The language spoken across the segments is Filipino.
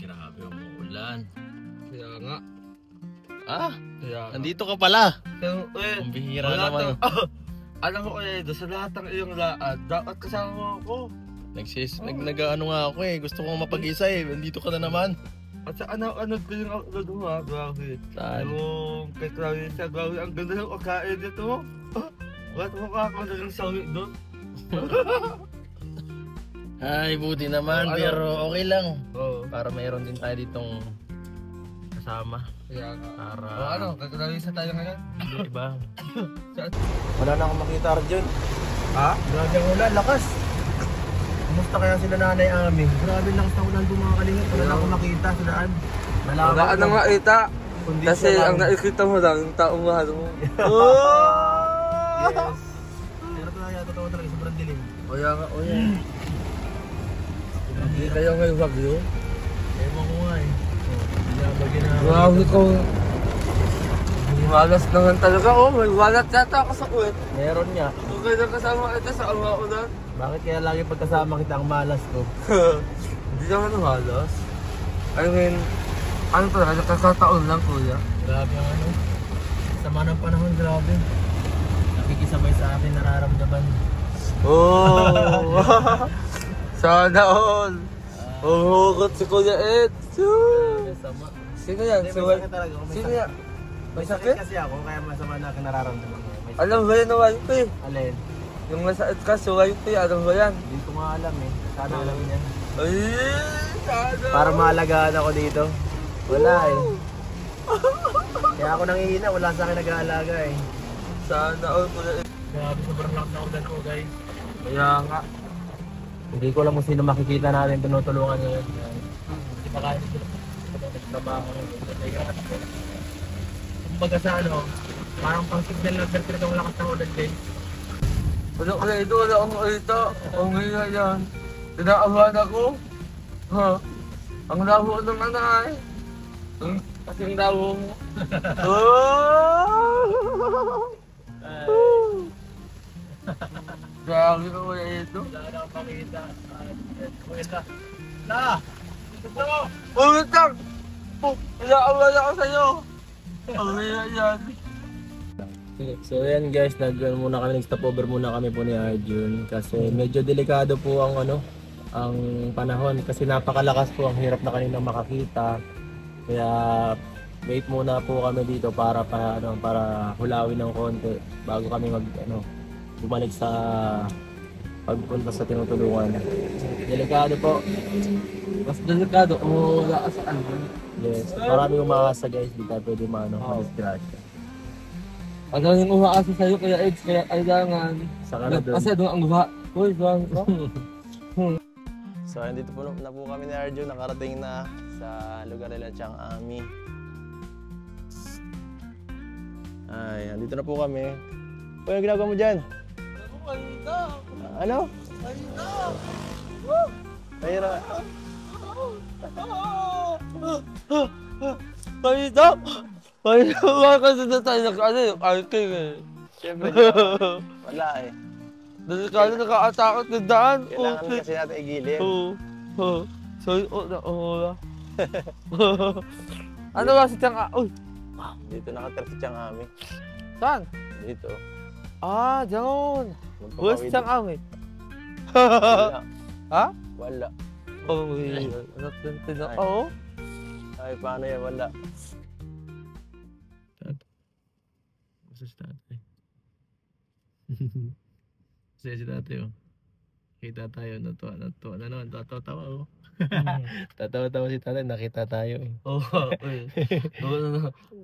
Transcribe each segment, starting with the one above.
Grabe, umuulan. Kaya nga. Ah, Kaya nga. nandito ka pala. Pero, Ang bihira naman. Alam ko doon sa lahat ng iyong laad, dapat kasama ako. Nag-ano nga ako eh. Gusto kong mapag-isa eh. Nandito ka na naman. At sa anak-anak ko yung upload mo ha, grabe. Saan? Yung kay Clarissa, grabe, ang ganda ng pagkain dito. Ba't mo kakanda ng sawi doon? Ay, buti naman. Ano? Pero okay lang. Oo. Para mayroon din tayo ditong kasama. Kaya nga. Para... Ano, kay Clarissa tayo ngayon? Hindi ba? Saan? Wala na akong makita, Arjun. Ha? Grabe ang ulan, lakas. Kumusta kaya sila nanay amin? Grabe lang sa ulan doon mga kalingap. Wala na akong makita sa daan. Wala ka nang makita. Kasi ang nakikita mo lang, yung taong mahal mo. Yes. Pero tayo, totoo talaga, sobrang dilim. Kaya nga, o yan. Hindi kayo ngayon bagyo. Ewan ko nga eh. Binabagin na. Grabe ko. Malas naman talaga, may walat yata ako sa kuwet. Meron nga. Okay na kasama ito sa ama ko na. Bakit kaya lagi pagkasama kita ang malas ko? Hindi naman malas. I mean, ano talaga, kakataon lang kuya. Grabe ang ano. Sama ng panahon, grabe. Nakikisabay sa akin, nararamdaman. Oh! Sana all! Huhugot si Kuya Ed! Sama. Sino yan? Hindi, Si may Wal- sakit talaga. Sino yan? May sakit kasi ako, kaya masama na akin nararamdaman ko. May sakit. Alam ba yan na wifi? Alin? Yung masakit ka si wifi, alam ba yan? Hindi ko nga alam eh. Sana alam niya. Ay! Sana! Para maalagaan ako dito. Wala eh. Kaya ako nangihina, wala sa akin nag-aalaga eh. Sana all Kuya Ed. Grabe, sobrang lakas na ulan ko guys. Kaya nga. Hindi ko alam kung sino makikita natin tinutulungan ngayon. Hindi pa kaya sila nagtrabaho. Kumbaga sa ano, parang pang signal na talaga ang lakas ng ulan guys. Wala Kuya Ed, wala akong makita. Ang hina yan. Tinaabahan ako. Ha? Ang labo ng nanay. Kasing labo mo. Grabe ko Kuya Ed. Wala na akong makita. Kuwenta. Na! Gusto mo! Ulit lang! Inaabahan ako sa'yo. Ang hina yan. So yan guys, muna kami, nag-stopover muna kami po ni Arjun kasi medyo delikado po ang ang panahon kasi napakalakas po, ang hirap na kanina makakita. Kaya wait muna po kami dito para para hulawin ng konti bago kami bumalik sa pagpunta sa tinutulungan. Delikado po. Mas delikado kung wala ka sa ano. Yes, marami umaasa guys, di tayo pwede disgrasya. Ang daming umaasa sa'yo kaya Ed, kaya kailangan. Saka na doon. Kasi doon ang uha. Uy, doon ko. So, andito po na po kami ni Arjun, nakarating na sa lugar nila Chiang Ami. Ay, andito na po kami. Uy, ang ginagawa mo dyan? Ano? Mahira. Palito! Palito! Kasi na tayo yung arking eh. Siyempre, wala eh. Delikado nakaatakot ng daan. Kailangan kasi natin igilin. Oo. Sorry, ano ba si Tiang Uy! Dito nakatira si Chiang Ami. Saan? Dito. Ah, dyan. Where's Magpapawid. Tiang Ami? Wala. Ha? Wala. Oh, anak ng tinak. Ay. Oo. Ay, paano yan? Wala. Basta si tatay. Kasi si tatay oh. Kita tayo, natuwa na naman, tatawa oh. Tatawa-tawa si tatay, nakita tayo eh. Oo.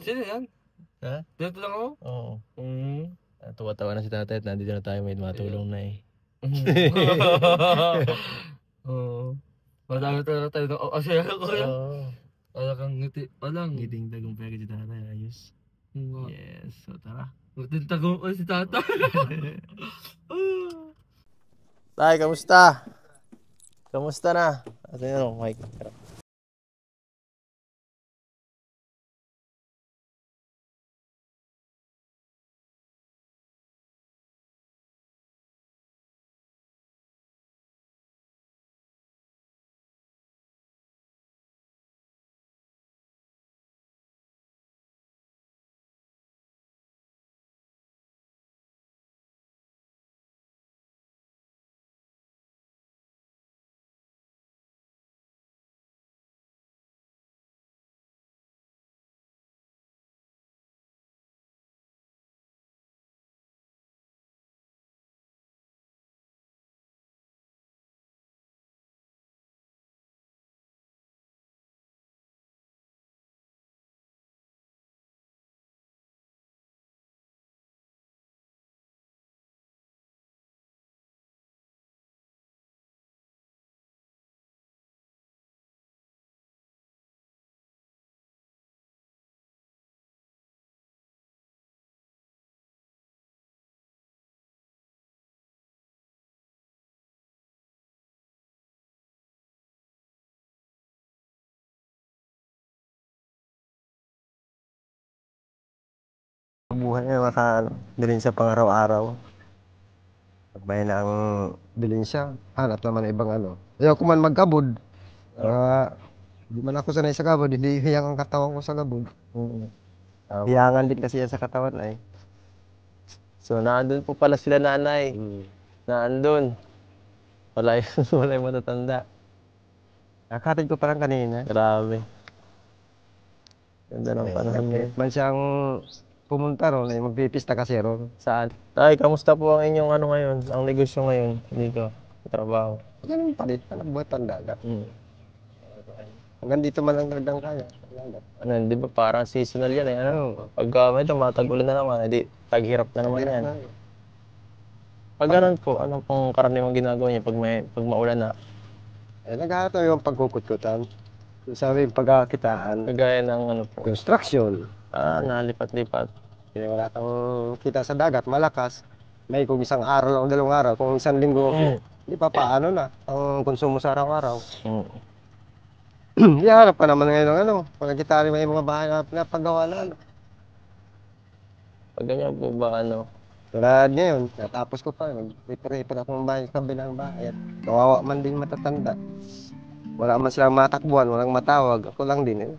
Sino yan? Ha? Dito lang ako? Oo. Tuwa-tawa na si tatay at nandito na tayo, may matulong na eh. Oo. Madami talaga tayo ng asya ko yan. Oo. Wala kang ngiti pa lang. Ngiting tagumpay ka si tatay, ayos. Yes, so tara. Ngiting tagumpay si tata. Tay, kamusta? Kamusta na? Ano yun, Mike? Buhay na bilhin sa pang-araw-araw. Pag may ng bilhin siya, hanap naman ng ibang ano. Ayaw ko man magkabod. Di man ako sanay sa kabod, hindi hiyang ang katawan ko sa kabod. Hiyangan din kasi yan sa katawan ay. So, naandun po pala sila nanay. Naandun. Wala yung, wala yung matatanda. Nakatid ko parang kanina. Grabe. Ganda ng panahon ngayon. Man siyang pumunta ron, ay magpipista kasi ron. Saan? Tay, kamusta po ang inyong ano ngayon? Ang negosyo ngayon dito? Trabaho. Ganun pa rin, parang buwatan dagat. Mm. Hanggang dito man lang nagdang kaya. Ano, di ba parang seasonal yan eh. Ano? Pagka may matag-ulan na naman, edi taghirap na naman yan. Pag ganun po, ano pong karaniwang ginagawa niya pag maulan na? Naghahanap na yung pagkukutkutan. Sabi yung pagkakitaan. Kagaya ng ano po? Construction. Nalipat-lipat. Wala kang kita sa dagat, malakas. May kung isang araw o 2 araw, kung isang linggo, hindi pa paano na ang konsumo sa araw-araw. Iharap ka naman ngayon ng ano, pagkakitaan may mga bahay na pinapagawa na ano. Pag ganyan po ba ano? Tulad ngayon, natapos ko pa, mag-repair akong bahay sa kabilang bahay. Kawawa man din matatanda. Wala man silang matakbuhan, walang matawag, ako lang din eh.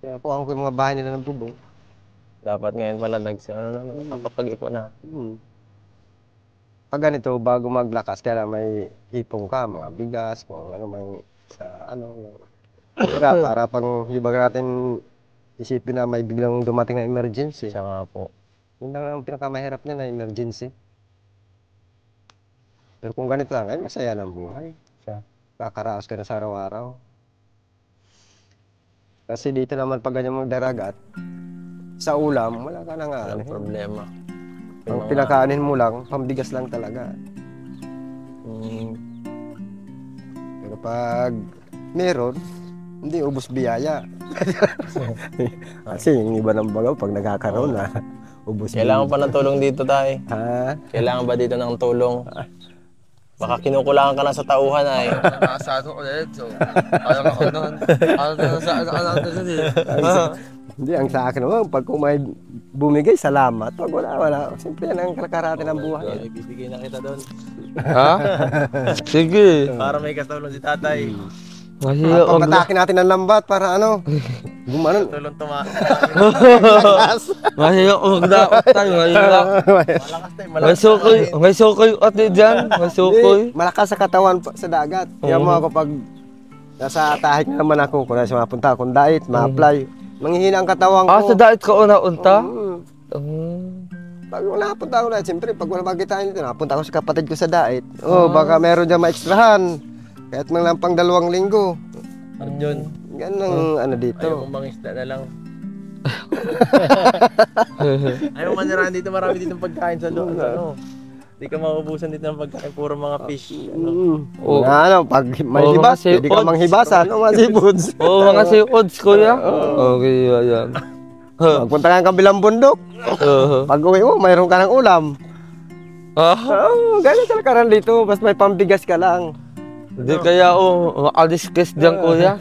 Kaya po ako yung mga bahay nila ng bubong. Dapat ngayon pala kapag-ipon na. Pag ganito, bago maglakas, kaya may ipong ka, mga bigas, kung ano may sa ano. Para pang ibang natin isipin na may biglang dumating na emergency. Siya nga po. Yun lang ang pinakamahirap niya na emergency. Pero kung ganito lang, ay masaya ng buhay. Kakaraos ka na sa araw-araw. Kasi dito naman pag ganyan mong daragat, sa ulam, wala ka na nga. Walang problema. Ang pinakaanin mo lang, pambigas lang talaga. Pero pag meron, hindi ubos biyaya. Kasi yung iba ng bagaw, pag nagkakaroon na, ubos Kailangan pa ng tulong dito, tay. Ha? Kailangan ba dito ng tulong? Baka kinukulangan ka na sa tauhan ay. Nasa ano ulit. So, ano nun? Hindi, ang sa akin naman, pag kung may bumigay, salamat. Pag wala. Siyempre yan ang kalkarate ng buhay. Ibibigay na kita doon. Ha? Sige. Para may katulong si tatay. Pagpatakin natin ng lambat para ano, gumanon. Tulong tumaas. Mahirap magdaot tayo. Mahirap. Malakas tayo. May sukoy ate dyan. May sukoy. Malakas sa katawan sa dagat. Kaya mo ako pag nasa tahik naman ako, kung nasa mapunta akong diet, ma-apply. Manghihina ang katawan ko. Sa diet ka una-unta? Pag wala punta ako na, siyempre pag wala magitain dito, napunta ako sa kapatid ko sa diet. Baka meron dyan ma-extrahan. Kahit man lang pang 2 linggo. Arjun. Ganun ano dito. Ayaw mong mangisda na lang. Ayaw manirahan dito, marami ditong pagkain sa loob. Ano? Hindi ka mauubusan dito ng pagkain, puro mga fish. Pag may hibas, hindi ka manghibasan. Mga seafoods. Mga seafoods, kuya. Okay, yan. Magpunta ka ng kabilang bundok. Pag uwi mo, mayroon ka ng ulam. Ganun talaga rin dito, basta may pambigas ka lang. Hindi kaya alis-kes dyan, kuya.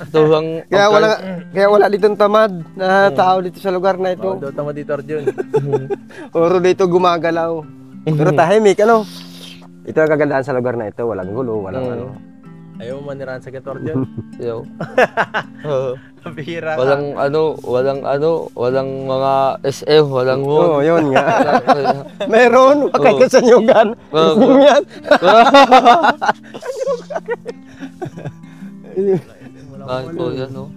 Kaya wala ditong tamad na tao dito sa lugar na ito. Daw tama dito, Arjun. Puro dito gumagalaw. Pero tahimik, ano? Ito ang kagandahan sa lugar na ito. Walang gulo, walang ano. Ayaw mo manirahan sa gato, Arjun. Ayaw. Bihira ka. Walang mga SF, walang Oo, yun nga. Meron, kahit ka sa nyugan. Yan. Kuya, no?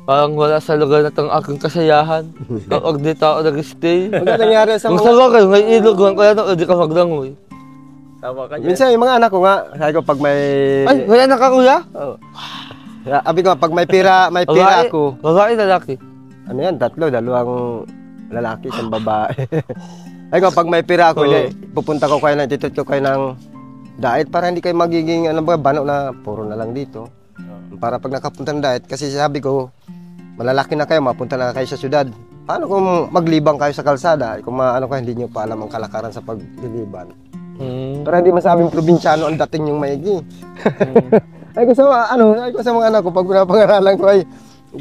Parang wala sa lugar na itong aking kasayahan. Kapag dito ako nag-stay. Ang nangyari sa Kung mga... sa bagay, may ilog lang kaya no, hindi ka maglangoy. Tama ka dyan. Minsan yung mga anak ko nga, sabi ko pag may... Ay, may anak ka, kuya? Oo. Sabi ko, pag may pira ako. Babae, lalaki. Ano yan, 3, 2 lalaki, 1 babae. Sabi ko, pag may pira ako, pupunta ko kayo na, titut ko kayo ng diet para hindi kayo magiging, bano na, puro na lang dito. Para pag nakapunta ng diet, kasi sabi ko, malalaki na kayo, mapunta na kayo sa syudad. Paano kung maglibang kayo sa kalsada? Kung hindi nyo pa alam ang kalakaran sa pagliliban. Pero hindi masabing probinsyano ang dating yung maigi. Ay ko sa mga anak ko, pag pinapangaralan ko ay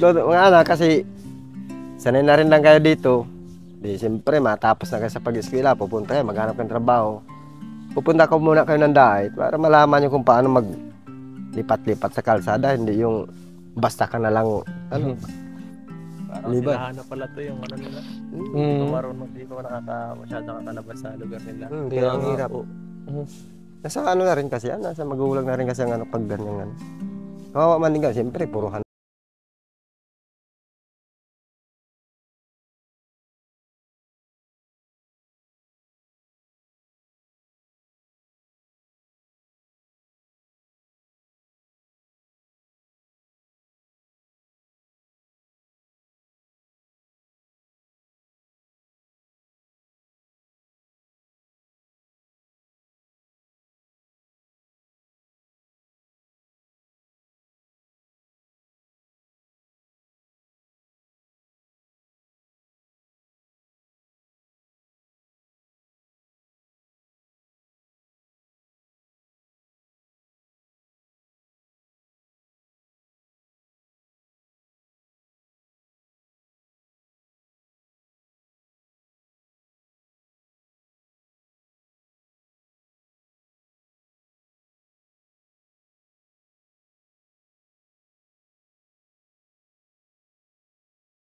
mga anak, kasi sanay na rin lang kayo dito. Di siyempre, matapos na kayo sa pag-eskwela, pupunta kayo, maghanap ng trabaho. Pupunta ko muna kayo ng Dait para malaman nyo kung paano maglipat-lipat sa kalsada, hindi yung basta ka na lang, ano. Parang Liban. sinahanap pala to yung ano nila. Marunong, hindi ko masyadong kakalabas sa lugar nila. Kaya ang hirap. Nasa ano na rin kasi yan, nasa magulang na rin kasi ang ano, pag ganyan. Kawawa man din ka, siyempre, puruhan.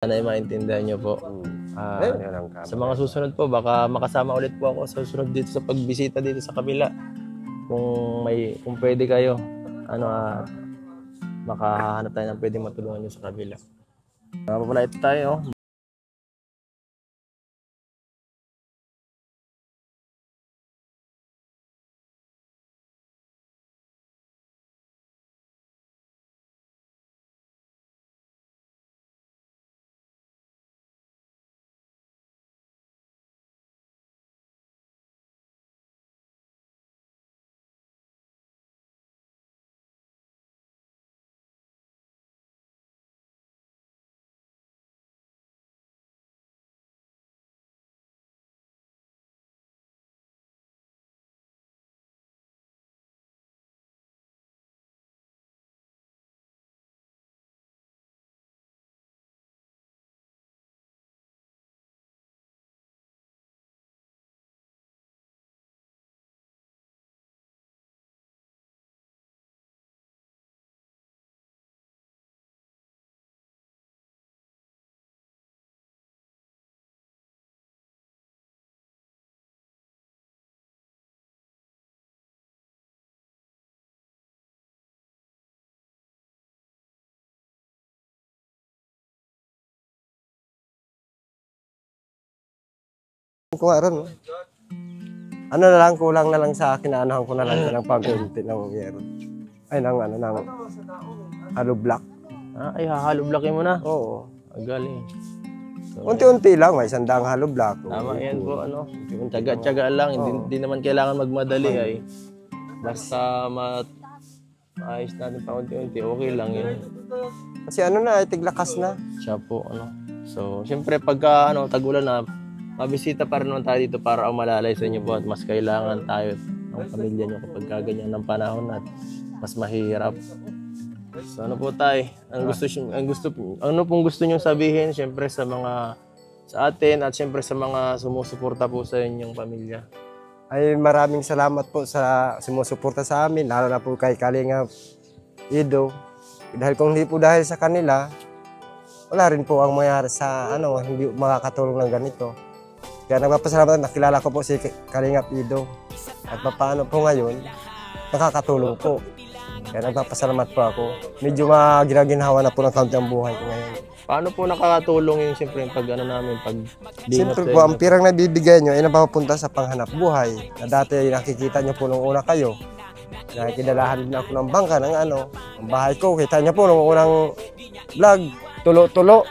Sana ay maintindihan nyo po. Yan ang Sa mga susunod po, baka makasama ulit po ako sa susunod dito sa pagbisita dito sa kabila. Kung pwede kayo, makahanap tayo ng pwedeng matulungan nyo sa kabila. Pala ito tayo. ko aron. Ano na lang, kulang na lang sa akin, anuhan ko na lang ng pag-unti ng meron. Ay, ng hollow block. Ay, hahalo blockin mo na. Oo. Galing. So, Unti-unti lang, may 100 hollow block. tama yan po, Tsaga-tsaga lang, hindi naman kailangan magmadali ay. Basta maayos natin pa unti-unti, okay lang yun. Kasi ano na, tiglakas na. Siya po, So, siyempre pagka tag-ulan na, mabisita pa rin naman tayo dito para umalalay sa inyo po at mas kailangan tayo ng pamilya nyo kapag kaganyan ng panahon at mas mahirap. So ano po tayo? Ano pong gusto nyo sabihin siyempre sa atin at siyempre sa mga sumusuporta po sa inyong pamilya? Ay maraming salamat po sa sumusuporta sa amin, lalo na po kay Kalingap Ido. Dahil kung hindi po dahil sa kanila, wala rin po ang mangyari sa hindi makakatulong ng ganito. Kaya nagpapasalamat, nakilala ko po si Kalingap Ido. At paano po ngayon, nakakatulong po. Kaya nagpapasalamat po ako. Medyo ginhawa na po ng kaunti ang buhay ko ngayon. Paano po nakakatulong yung siyempre pag Siyempre po, ang pirang nabibigay nyo ay napapunta sa panghanap buhay. Na dati nakikita nyo po nung una kayo. Nakikidalahan din ako ng bangka ng ang bahay ko. Kita nyo po nung unang vlog, tulo-tulo.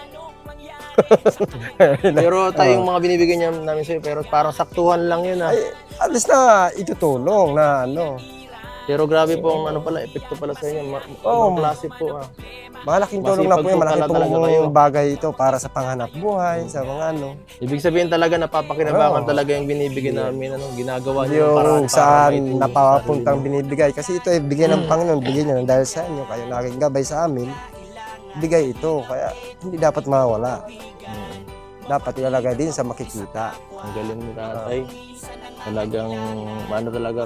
Pero tayong mga binibigyan namin sa'yo, pero parang saktuhan lang yun Ay, alis na itutulong na Pero grabe po ang epekto pala sa inyo. Klase po Malaking tulong na po yun, malaking pong bagay ito para sa panghanap buhay, sa mga Ibig sabihin talaga napapakinabangan talaga yung binibigay namin, ginagawa niyo yung saan napapuntang binibigay. Kasi ito ay bigay ng Panginoon, bigay niya dahil sa inyo, kayo naging gabay sa amin, bigay ito, kaya hindi dapat mawala. dapat ilalagay din sa makikita. Ang galing ni tatay. Talagang, ano talaga,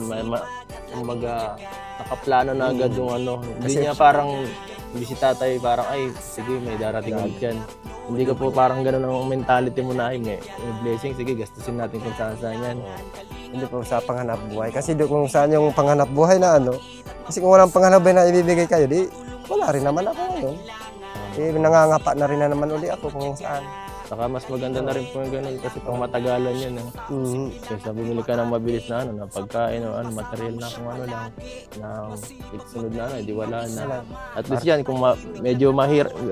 kumaga, nakaplano na agad yung ano. Hindi niya parang, hindi si tatay parang, ay, sige, may darating ulit yan. Hindi ka po parang gano'n ang mentality mo na, ay, may blessing, sige, gastusin natin kung saan yan. Hindi po sa panghanap buhay. Kasi kung saan yung panghanap buhay na ano, kasi kung walang panghanap buhay na ibibigay kayo, di wala rin naman ako ngayon. Nangangapa na rin na naman uli ako kung saan. Saka mas maganda na rin po yung ganun kasi pang matagalan yan. Kaysa bumili ka ng mabilis na ano, na pagkain o ano, material na kung ano lang, na sunod na ano, di wala na. At least yan, kung medyo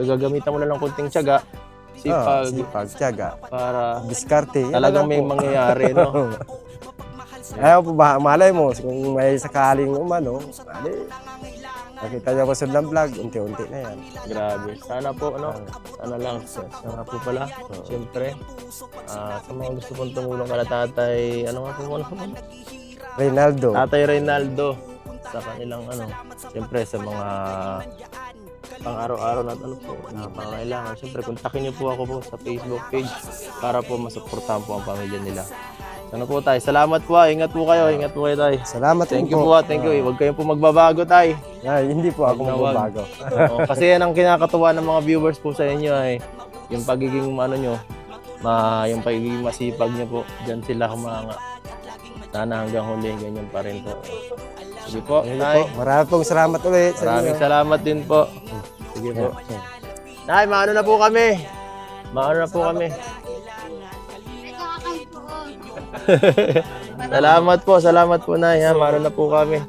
gagamitan mo na lang konting tiyaga, sipag, tiyaga, para diskarte. Talagang may mangyayari, no? Ayaw po ba, malay mo, kung may sakaling umano, nakita niyo ko sa vlog, unti-unti na yan. Grabe. Sana po, ano? Sana lang. Sana po pala. Siyempre, sa mga gusto pong tumulong kala tatay, ano nga po muna po? Reynaldo. Tatay Reynaldo. Sa kanilang, ano, siyempre sa mga pang-araw-araw na ano po, na pangailangan. Siyempre, kontakin niyo po ako po sa Facebook page para po masuportahan po ang pamilya nila. Ano po tayo? Salamat po. Ingat po kayo. Ingat po kayo tayo. Salamat Thank you po. Thank you. Huwag kayong po magbabago tayo. Ay, hindi po ako magbabago. Kasi yan ang kinakatuwa ng mga viewers po sa inyo ay yung pagiging ano nyo, yung pagiging masipag nyo po. Diyan sila humanga. Sana hanggang huli, ganyan pa rin po. Sige po, Nay. Maraming pong salamat ulit sa inyo. Maraming salamat din po. Sige po. Nay, maano na po kami. Maano na po kami. Salamat po Nay, ha. Maano na po kami.